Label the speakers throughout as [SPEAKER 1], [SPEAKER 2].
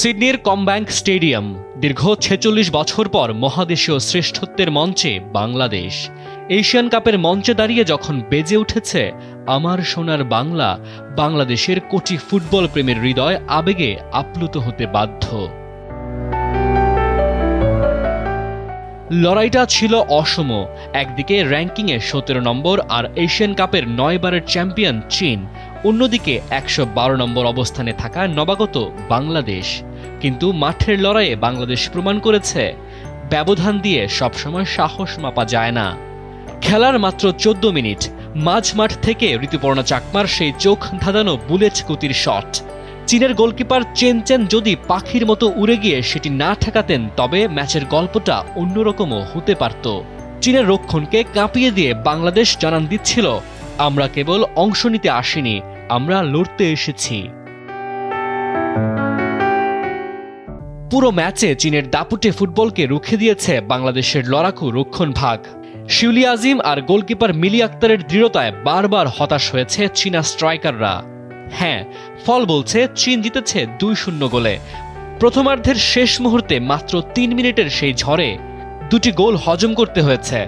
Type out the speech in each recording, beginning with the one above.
[SPEAKER 1] সিডনির কমব্যাংক stadium দীর্ঘ ৪৬ বছর পর মহাদেশীয় শ্রেষ্ঠত্বের মঞ্চে বাংলাদেশ। এশিয়ান কাপের মঞ্চে দাঁড়িয়ে যখন বেজে উঠেছে আমার সোনার বাংলা, বাংলাদেশের কোটি ফুটবল প্রেমের হৃদয় আবেগে আপ্লুত হতে বাধ্য। লড়াইটা ছিল অসম। একদিকে র্যাঙ্কিংয়ে ১৭ নম্বর আর এশিয়ান কাপের ৯ বারের চ্যাম্পিয়ন চীন, অন্যদিকে ১১২ নম্বর অবস্থানে থাকা নবাগত বাংলাদেশ। কিন্তু মাঠের লড়াইয়ে বাংলাদেশ প্রমাণ করেছে ব্যবধান দিয়ে সবসময় সাহস মাপা যায় না। খেলার মাত্র ১৪ মিনিট, মাঝ মাঠ থেকে ঋতুপর্ণা চাকমার সেই চোখ ধাঁধানো বুলেট গতির শট। চীনের গোলকিপার চেন চেন যদি পাখির মতো উড়ে গিয়ে সেটি না ঠেকাতেন তবে ম্যাচের গল্পটা অন্যরকমও হতে পারত। চীনের রক্ষণকে কাঁপিয়ে দিয়ে বাংলাদেশ জানান দিচ্ছিল, আমরা কেবল অংশ নিতে আসিনি, আমরা লড়তে এসেছি। পুরো ম্যাচে চীনের দাপুটে ফুটবলকে রুখে দিয়েছে বাংলাদেশের লড়াকু রক্ষণভাগ। শিউলি আজিম আর গোলকিপার মিলি আক্তারের দৃঢ়তায় বারবার হতাশ হয়েছে চীনা স্ট্রাইকাররা। হ্যাঁ, ফল বলছে চীন জিতেছে ২-০ গোলে। প্রথমার্ধের শেষ মুহূর্তে মাত্র ৩ মিনিটের সেই ঝড়ে দুটি গোল হজম করতে হয়েছে।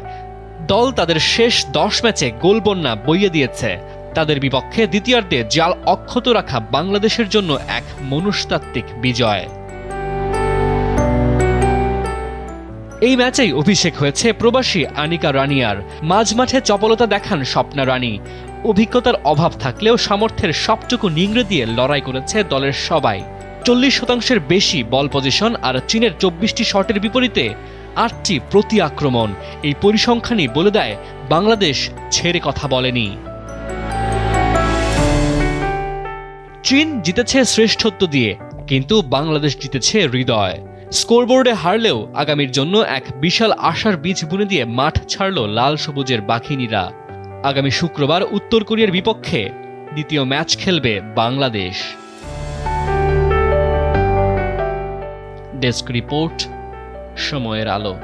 [SPEAKER 1] দল তাদের শেষ ১০ ম্যাচে গোল বন্যা বইয়ে দিয়েছে। তাদের বিপক্ষে দ্বিতীয়ার্ধে জাল অক্ষত রাখা বাংলাদেশের জন্য এক মনস্তাত্ত্বিক বিজয়। এই ম্যাচেই অভিষেক হয়েছে প্রবাসী আনিকা রানিয়ার। মাঝমাঠে চপলতা দেখান স্বপ্না রানী। অভিজ্ঞতার অভাব থাকলেও সামর্থ্যের সবটুকু নিংড়ে দিয়ে লড়াই করেছে দলের সবাই। ৪০% বেশি বল পজিশন আর চীনের ২৪টি শটের বিপরীতে ৮টি প্রতি আক্রমণ। এই পরিসংখ্যানই বলে দেয় বাংলাদেশ ছেড়ে কথা বলেনি। চীন জিতেছে শ্রেষ্ঠত্ব দিয়ে, কিন্তু বাংলাদেশ জিতেছে হৃদয়। স্কোরবোর্ডে হারলেও আগামীর জন্য এক বিশাল আশার বীজ বুনে দিয়ে মাঠ ছাড়ল লাল সবুজের বাঘিনীরা। আগামী শুক্রবার উত্তর কোরিয়ার বিপক্ষে দ্বিতীয় ম্যাচ খেলবে বাংলাদেশ। ডেস্ক রিপোর্ট, সময়ের আলো।